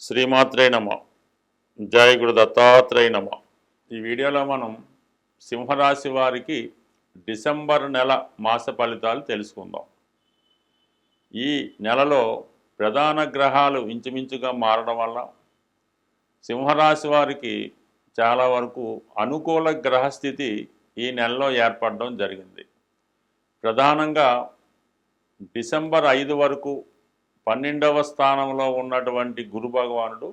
శ్రీమాత్రే నమ. జయ గురు దత్తాత్రేయ నమ. ఈ వీడియోలో మనం సింహరాశి వారికి డిసెంబర్ నెల మాస ఫలితాలు తెలుసుకుందాం. ఈ నెలలో ప్రధాన గ్రహాలు ఇంచుమించుగా మారడం వల్ల సింహరాశి వారికి చాలా వరకు అనుకూల గ్రహస్థితి ఈ నెలలో ఏర్పడడం జరిగింది. ప్రధానంగా డిసెంబర్ 5 వరకు 12వ స్థానంలో ఉన్నటువంటి గురు భగవానుడు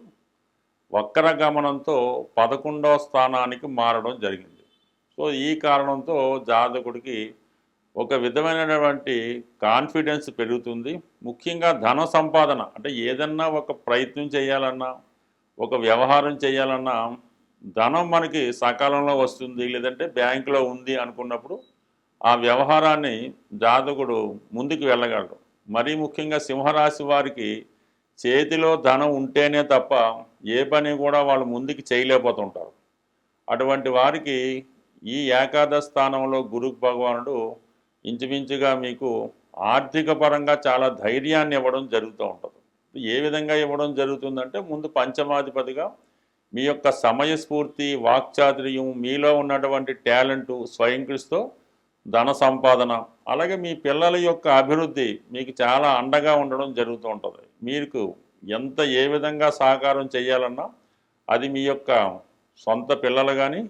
వక్ర గమనంతో 11వ స్థానానికి మారడం జరిగింది. సో ఈ కారణంతో జాతకుడికి ఒక విధమైనటువంటి కాన్ఫిడెన్స్ పెరుగుతుంది. ముఖ్యంగా ధన సంపాదన, అంటే ఏదన్నా ఒక ప్రయత్నం చేయాలన్నా, ఒక వ్యవహారం చేయాలన్నా ధనం మనకి సకాలంలో వస్తుంది, లేదంటే బ్యాంకులో ఉంది అనుకున్నప్పుడు ఆ వ్యవహారాన్ని జాతకుడు ముందుకు వెళ్ళగలడు. మరీ ముఖ్యంగా సింహరాశి వారికి చేతిలో ధనం ఉంటేనే తప్ప ఏ పని కూడా వాళ్ళు ముందుకు చేయలేకపోతుంటారు. అటువంటి వారికి ఈ ఏకాదశ స్థానంలో గురు భగవానుడు ఇంచుమించుగా మీకు ఆర్థిక పరంగా చాలా ధైర్యాన్ని ఇవ్వడం జరుగుతూ ఉంటుంది. ఏ విధంగా ఇవ్వడం జరుగుతుందంటే, ముందు పంచమాధిపతిగా మీ యొక్క సమయస్ఫూర్తి, వాక్చాతుర్యం, మీలో ఉన్నటువంటి టాలెంటు, స్వయం కృషితో ధన సంపాదన, అలాగే మీ పిల్లల యొక్క అభివృద్ధి మీకు చాలా అండగా ఉండడం జరుగుతూ ఉంటుంది. మీకు ఏ విధంగా సహకారం చేయాలన్నా అది మీ యొక్క సొంత పిల్లలు కానీ,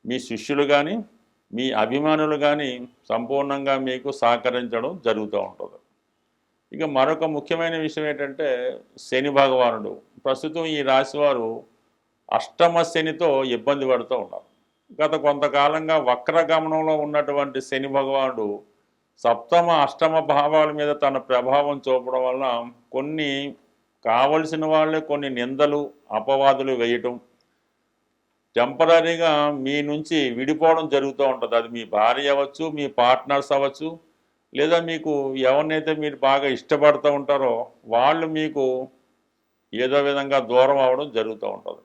మీ శిష్యులు కానీ, మీ అభిమానులు కానీ సంపూర్ణంగా మీకు సహకరించడం జరుగుతూ ఉంటుంది. ఇక మరొక ముఖ్యమైన విషయం ఏంటంటే, శని భగవానుడు ప్రస్తుతం ఈ రాశివారు అష్టమ శనితో ఇబ్బంది పడుతూ ఉన్నారు. గత కొంతకాలంగా వక్రగమనంలో ఉన్నటువంటి శని భగవానుడు సప్తమ అష్టమ భావాల మీద తన ప్రభావం చూపడం వల్ల కొన్ని కావలసిన వాళ్ళే కొన్ని నిందలు, అపవాదులు వేయటం, టెంపరీగా మీ నుంచి విడిపోవడం జరుగుతూ ఉంటుంది. అది మీ భార్య అవ్వచ్చు, మీ పార్ట్నర్స్ అవ్వచ్చు, లేదా మీకు ఎవరినైతే మీరు బాగా ఇష్టపడుతూ ఉంటారో వాళ్ళు మీకు ఏదో విధంగా దూరం అవ్వడం జరుగుతూ ఉంటుంది.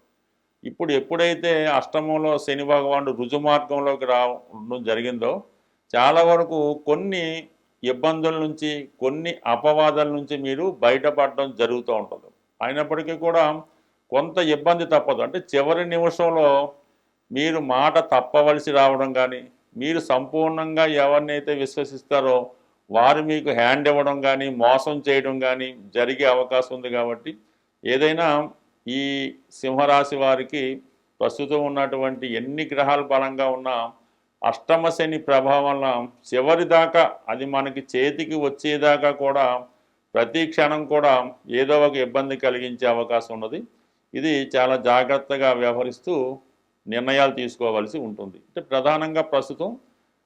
ఇప్పుడు ఎప్పుడైతే అష్టమంలో శని భగవానుడు రుజుమార్గంలోకి రావడం జరిగిందో చాలా వరకు కొన్ని ఇబ్బందుల నుంచి, కొన్ని అపవాదాల నుంచి మీరు బయటపడడం జరుగుతూ ఉంటుంది. అయినప్పటికీ కూడా కొంత ఇబ్బంది తప్పదు. అంటే చివరి నిమిషంలో మీరు మాట తప్పవలసి రావడం కానీ, మీరు సంపూర్ణంగా ఎవరినైతే విశ్వసిస్తారో వారు మీకు హ్యాండ్ ఇవ్వడం కానీ, మోసం చేయడం కానీ జరిగే అవకాశం ఉంది. కాబట్టి ఏదైనా ఈ సింహరాశి వారికి ప్రస్తుతం ఉన్నటువంటి ఎన్ని గ్రహాలు బలంగా ఉన్నా అష్టమ శని ప్రభావం వల్ల చివరి దాకా అది మనకి చేతికి వచ్చేదాకా కూడా ప్రతి క్షణం కూడా ఏదో ఒక ఇబ్బంది కలిగించే అవకాశం ఉన్నది. ఇది చాలా జాగ్రత్తగా వ్యవహరిస్తూ నిర్ణయాలు తీసుకోవాల్సి ఉంటుంది. అంటే ప్రధానంగా ప్రస్తుతం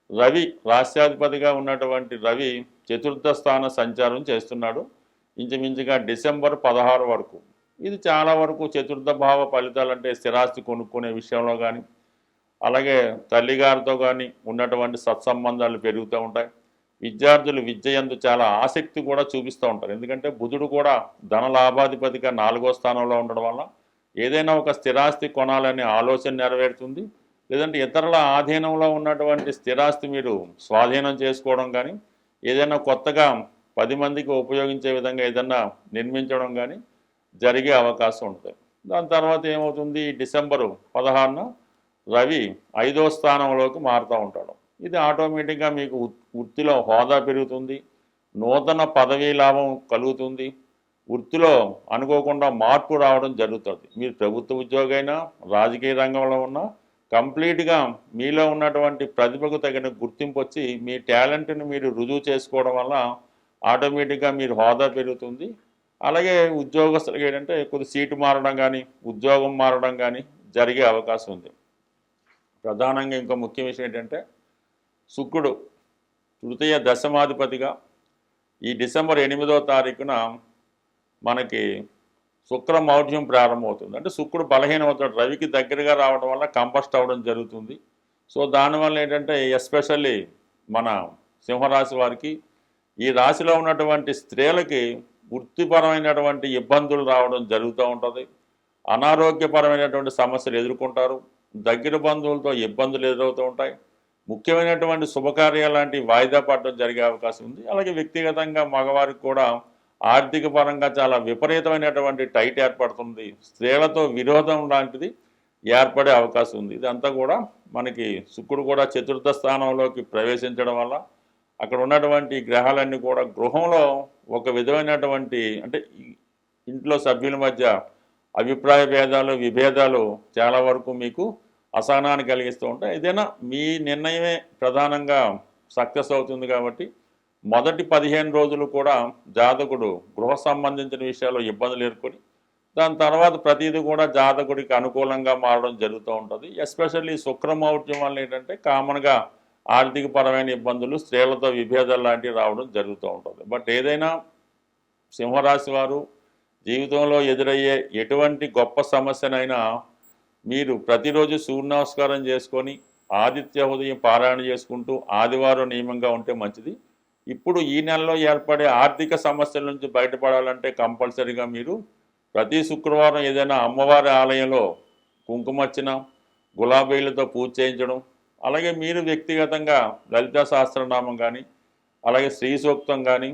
రవి రాష్ట్రాధిపతిగా ఉన్నటువంటి రవి చతుర్థ స్థాన సంచారం చేస్తున్నాడు ఇంచుమించుగా డిసెంబర్ 16 వరకు. ఇది చాలా వరకు చతుర్థ భావ ఫలితాలు, అంటే స్థిరాస్తి కొనుక్కునే విషయంలో కానీ, అలాగే తల్లిగారితో కానీ ఉన్నటువంటి సత్సంబంధాలు పెరుగుతూ ఉంటాయి. విద్యార్థులు విద్య యందు చాలా ఆసక్తి కూడా చూపిస్తూ ఉంటారు. ఎందుకంటే బుధుడు కూడా ధన లాభాధిపతిగా 4వ స్థానంలో ఉండడం వల్ల ఏదైనా ఒక స్థిరాస్తి కొనాలనే ఆలోచన నెరవేరుతుంది. లేదంటే ఇతరుల ఆధీనంలో ఉన్నటువంటి స్థిరాస్తి మీరు స్వాధీనం చేసుకోవడం కానీ, ఏదైనా కొత్తగా 10 మందికి ఉపయోగించే విధంగా ఏదైనా నిర్మించడం కానీ జరిగే అవకాశం ఉంటుంది. దాని తర్వాత ఏమవుతుంది, డిసెంబరు 16న రవి 5వ స్థానంలోకి మారుతూ ఉంటాడు. ఇది ఆటోమేటిక్గా మీకు వృత్తిలో హోదా పెరుగుతుంది, నూతన పదవీ లాభం కలుగుతుంది, వృత్తిలో అనుకోకుండా మార్పు రావడం జరుగుతుంది. మీరు ప్రభుత్వ ఉద్యోగి అయినా, రాజకీయ రంగంలో ఉన్నా కంప్లీట్గా మీలో ఉన్నటువంటి ప్రతిభకు తగిన గుర్తింపు వచ్చి మీ టాలెంట్ని మీరు రుజువు చేసుకోవడం వల్ల ఆటోమేటిక్గా మీరు హోదా పెరుగుతుంది. అలాగే ఉద్యోగస్తులకి ఏంటంటే కొద్ది సీటు మారడం కానీ, ఉద్యోగం మారడం కానీ జరిగే అవకాశం ఉంది. ప్రధానంగా ఇంకో ముఖ్య విషయం ఏంటంటే, శుక్రుడు తృతీయ దశమాధిపతిగా ఈ డిసెంబర్ 8వ తారీఖున మనకి శుక్రమౌఢ్యం ప్రారంభమవుతుంది. అంటే శుక్రుడు బలహీనమవుతాడు, రవికి దగ్గరగా రావడం వల్ల కంపస్ట్ అవ్వడం జరుగుతుంది. సో దానివల్ల ఏంటంటే ఎస్పెషల్లీ మన సింహరాశి వారికి, ఈ రాశిలో ఉన్నటువంటి స్త్రీలకి వృత్తిపరమైనటువంటి ఇబ్బందులు రావడం జరుగుతూ ఉంటుంది. అనారోగ్యపరమైనటువంటి సమస్యలు ఎదుర్కొంటారు. దగ్గర బంధువులతో ఇబ్బందులు ఎదురవుతూ ఉంటాయి. ముఖ్యమైనటువంటి శుభకార్యాలు లాంటి వాయిదా పడడం జరిగే అవకాశం ఉంది. అలాగే వ్యక్తిగతంగా మగవారికి కూడా ఆర్థిక పరంగా చాలా విపరీతమైనటువంటి టైట్ ఏర్పడుతుంది. స్త్రీలతో విరోధం లాంటిది ఏర్పడే అవకాశం ఉంది. ఇదంతా కూడా మనకి శుక్రుడు కూడా చతుర్థ స్థానంలోకి ప్రవేశించడం వల్ల అక్కడ ఉన్నటువంటి గ్రహాలన్నీ కూడా గృహంలో ఒక విధమైనటువంటి అంటే ఇంట్లో సభ్యుల మధ్య అభిప్రాయ భేదాలు విభేదాలు చాలా వరకు మీకు అసహనాన్ని కలిగిస్తూ ఉంటాయి. ఏదైనా మీ నిర్ణయమే ప్రధానంగా సక్సెస్ అవుతుంది కాబట్టి మొదటి 15 రోజులు కూడా జాతకుడు గృహ సంబంధించిన విషయాల్లో ఇబ్బందులు ఎదుర్కొని దాని తర్వాత ప్రతిదీ కూడా జాతకుడికి అనుకూలంగా మారడం జరుగుతూ ఉంటుంది. ఎస్పెషల్లీ శుక్రమౌఢ్యం వల్ల ఏంటంటే కామన్గా ఆర్థిక పరమైన ఇబ్బందులు స్త్రీలతో విభేదాలు లాంటివి రావడం జరుగుతూ ఉంటుంది. బట్ ఏదైనా సింహరాశి వారు జీవితంలో ఎదురయ్యే ఎటువంటి గొప్ప సమస్యనైనా మీరు ప్రతిరోజు సూర్య నమస్కారం చేసుకొని ఆదిత్య ఉదయం పారాయణ చేసుకుంటూ ఆదివారం నియమంగా ఉంటే మంచిది. ఇప్పుడు ఈ నెలలో ఏర్పడే ఆర్థిక సమస్యల నుంచి బయటపడాలంటే కంపల్సరీగా మీరు ప్రతి శుక్రవారం ఏదైనా అమ్మవారి ఆలయంలో కుంకుమర్చన గులాబీలతో పూజ చేయించడం, అలాగే మీరు వ్యక్తిగతంగా లలితా సహస్రనామం కానీ అలాగే శ్రీ సూక్తం కానీ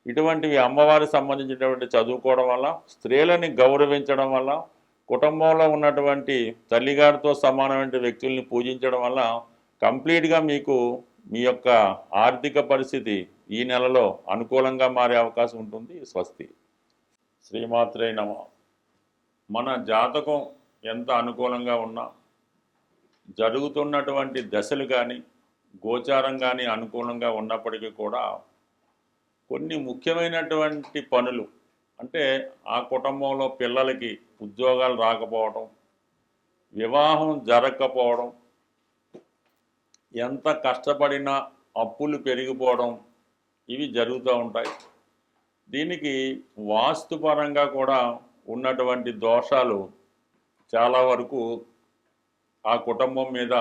ఇటువంటివి అమ్మవారికి సంబంధించినటువంటి చదువుకోవడం వల్ల స్త్రీలని గౌరవించడం వల్ల కుటుంబంలో ఉన్నటువంటి తల్లిగారితో సమానమైన వ్యక్తుల్ని పూజించడం వల్ల కంప్లీట్గా మీకు మీ యొక్క ఆర్థిక పరిస్థితి ఈ నెలలో అనుకూలంగా మారే అవకాశం ఉంటుంది. స్వస్తి. శ్రీమాత్రే నమః. మన జాతకం ఎంత అనుకూలంగా ఉన్నా జరుగుతున్నటువంటి దశలు కానీ గోచారం కానీ అనుకూలంగా ఉన్నప్పటికీ కూడా కొన్ని ముఖ్యమైనటువంటి పనులు అంటే ఆ కుటుంబంలో పిల్లలకి ఉద్యోగాలు రాకపోవడం, వివాహం జరగకపోవడం, ఎంత కష్టపడినా అప్పులు పెరిగిపోవడం ఇవి జరుగుతూ ఉంటాయి. దీనికి వాస్తుపరంగా కూడా ఉన్నటువంటి దోషాలు చాలా వరకు ఆ కుటుంబం మీద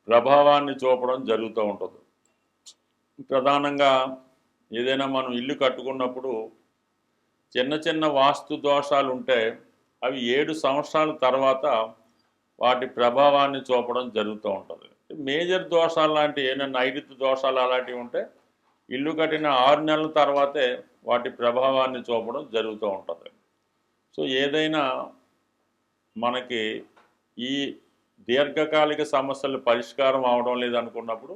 ప్రభావాన్ని చూపడం జరుగుతూ ఉంటుంది. ప్రధానంగా ఏదైనా మనం ఇల్లు కట్టుకున్నప్పుడు చిన్న చిన్న వాస్తు దోషాలు ఉంటే అవి 7 సంవత్సరాల తర్వాత వాటి ప్రభావాన్ని చూపడం జరుగుతూ ఉంటుంది. మేజర్ దోషాలు లాంటి ఏమైనా నైరుతి దోషాలు అలాంటివి ఉంటే ఇల్లు కట్టిన 6 నెలల తర్వాతే వాటి ప్రభావాన్ని చూపడం జరుగుతూ ఉంటుంది. సో ఏదైనా మనకి ఈ దీర్ఘకాలిక సమస్యలు పరిష్కారం అవడం లేదనుకున్నప్పుడు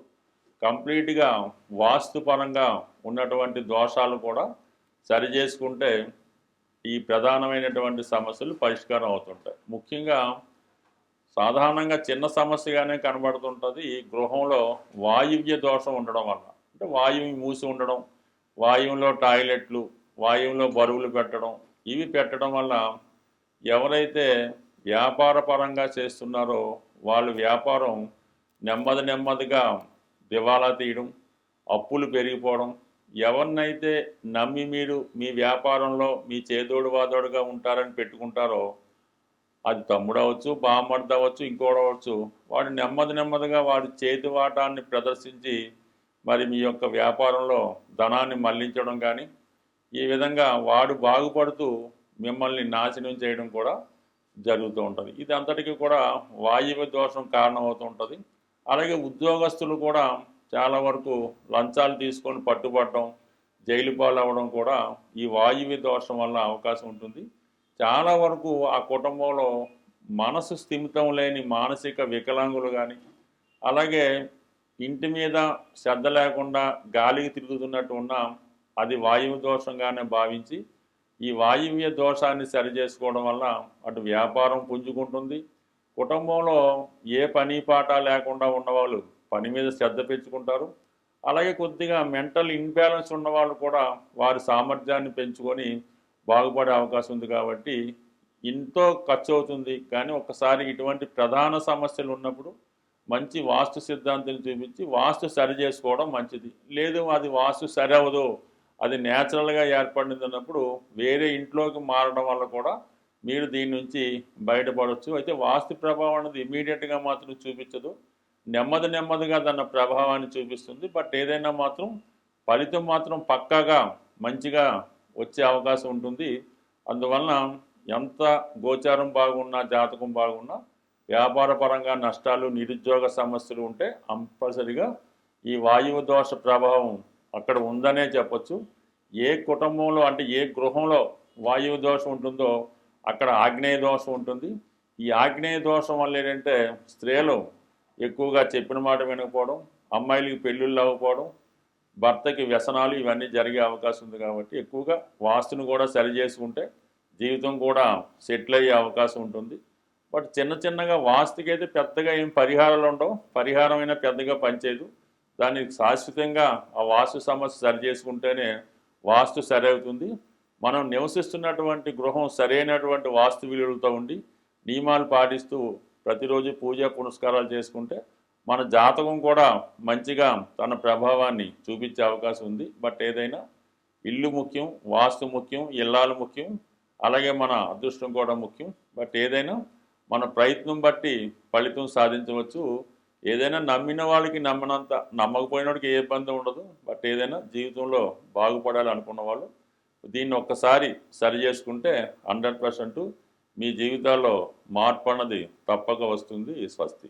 కంప్లీట్గా వాస్తుపరంగా ఉన్నటువంటి దోషాలు కూడా సరి చేసుకుంటే ఈ ప్రధానమైనటువంటి సమస్యలు పరిష్కారం అవుతుంటాయి. ముఖ్యంగా సాధారణంగా చిన్న సమస్యగానే కనబడుతుంటుంది. ఈ గృహంలో వాయువ్య దోషం ఉండడం వల్ల అంటే వాయువు మూసి ఉండడం, వాయువులో టాయిలెట్లు, వాయువులో బరువులు పెట్టడం ఇవి పెట్టడం వల్ల ఎవరైతే వ్యాపార పరంగా చేస్తున్నారో వాళ్ళు వ్యాపారం నెమ్మదిగా దివాలా తీయడం, అప్పులు పెరిగిపోవడం, ఎవరినైతే నమ్మి మీరు మీ వ్యాపారంలో మీ చేదోడు వాదోడుగా ఉంటారని పెట్టుకుంటారో అది తమ్ముడు అవ్వచ్చు, బామ్మర్ది అవ్వచ్చు, ఇంకోటి అవ్వచ్చు, వాడు నెమ్మదిగా వాడి చేతి వాటాన్ని ప్రదర్శించి మరి మీ యొక్క వ్యాపారంలో ధనాన్ని మళ్లించడం కానీ ఈ విధంగా వాడు బాగుపడుతూ మిమ్మల్ని నాశనం చేయడం కూడా జరుగుతూ ఉంటుంది. ఇది అంతటికీ కూడా వాయువ్య దోషం కారణమవుతూ ఉంటుంది. అలాగే ఉద్యోగస్తులు కూడా చాలా వరకు లంచాలు తీసుకొని పట్టుబడడం, జైలు పాలవ్వడం కూడా ఈ వాయువ్య దోషం వల్ల అవకాశం ఉంటుంది. చాలా వరకు ఆ కుటుంబంలో మనసు స్థిమితం లేని మానసిక వికలాంగులు కానీ అలాగే ఇంటి మీద శ్రద్ధ లేకుండా గాలికి తిరుగుతున్నట్టు ఉన్నా అది వాయువు దోషంగానే భావించి ఈ వాయువ్య దోషాన్ని సరిచేసుకోవడం వల్ల అటు వ్యాపారం పుంజుకుంటుంది, కుటుంబంలో ఏ పని పాట లేకుండా ఉన్నవాళ్ళు పని మీద శ్రద్ధ పెంచుకుంటారు. అలాగే కొద్దిగా మెంటల్ ఇన్బ్యాలెన్స్ ఉన్నవాళ్ళు కూడా వారి సామర్థ్యాన్ని పెంచుకొని బాగుపడే అవకాశం ఉంది. కాబట్టి ఎంతో ఖర్చు అవుతుంది. కానీ ఒకసారి ఇటువంటి ప్రధాన సమస్యలు ఉన్నప్పుడు మంచి వాస్తు సిద్ధాంతం చూపించి వాస్తు సరి చేసుకోవడం మంచిది. లేదు అది వాస్తు సరి అవ్వదు, అది న్యాచురల్గా ఏర్పడింది అన్నప్పుడు వేరే ఇంట్లోకి మారడం వల్ల కూడా మీరు దీని నుంచి బయటపడవచ్చు. అయితే వాస్తు ప్రభావం అనేది ఇమీడియట్గా మాత్రం చూపించదు, నెమ్మదిగా దాని ప్రభావాన్ని చూపిస్తుంది. బట్ ఏదైనా మాత్రం ఫలితం మాత్రం పక్కాగా మంచిగా వచ్చే అవకాశం ఉంటుంది. అందువలన ఎంత గోచారం బాగున్నా జాతకం బాగున్నా వ్యాపార పరంగా నష్టాలు నిరుద్యోగ సమస్యలు ఉంటే కంపల్సరిగా ఈ వాయువు దోష ప్రభావం అక్కడ ఉందనే చెప్పచ్చు. ఏ కుటుంబంలో అంటే ఏ గృహంలో వాయువు దోషం ఉంటుందో అక్కడ ఆగ్నేయ దోషం ఉంటుంది. ఈ ఆగ్నేయ దోషం వల్ల ఏంటంటే స్త్రీలు ఎక్కువగా చెప్పిన మాట వినకపోవడం, అమ్మాయిలకి పెళ్ళిళ్ళు అవ్వకపోవడం, భర్తకి వ్యసనాలు ఇవన్నీ జరిగే అవకాశం ఉంది. కాబట్టి ఎక్కువగా వాస్తుని కూడా సరి చేసుకుంటే జీవితం కూడా సెటిల్ అయ్యే అవకాశం ఉంటుంది. బట్ చిన్న చిన్నగా వాస్తుకి అయితే పెద్దగా ఏం పరిహారాలు ఉండవు, పరిహారం అయినా పెద్దగా పనిచేయదు. దానికి శాశ్వతంగా ఆ వాస్తు సమస్య సరి చేసుకుంటేనే వాస్తు సరి అవుతుంది. మనం నివసిస్తున్నటువంటి గృహం సరైనటువంటి వాస్తు విలువలతో ఉండి నియమాలు పాటిస్తూ ప్రతిరోజు పూజా పునస్కారాలు చేసుకుంటే మన జాతకం కూడా మంచిగా తన ప్రభావాన్ని చూపించే అవకాశం ఉంది. బట్ ఏదైనా ఇల్లు ముఖ్యం, వాస్తు ముఖ్యం, ఇల్లాలు ముఖ్యం, అలాగే మన అదృష్టం కూడా ముఖ్యం. బట్ ఏదైనా మన ప్రయత్నం బట్టి ఫలితం సాధించవచ్చు. ఏదైనా నమ్మిన వాళ్ళకి నమ్మనంత, నమ్మకపోయిన వాడికి ఏ ఇబ్బంది ఉండదు. బట్ ఏదైనా జీవితంలో బాగుపడాలి అనుకున్న వాళ్ళు దీన్ని ఒక్కసారి సరి చేసుకుంటే 100% మీ జీవితాల్లో మార్పు అన్నది తప్పక వస్తుంది. స్వస్తి.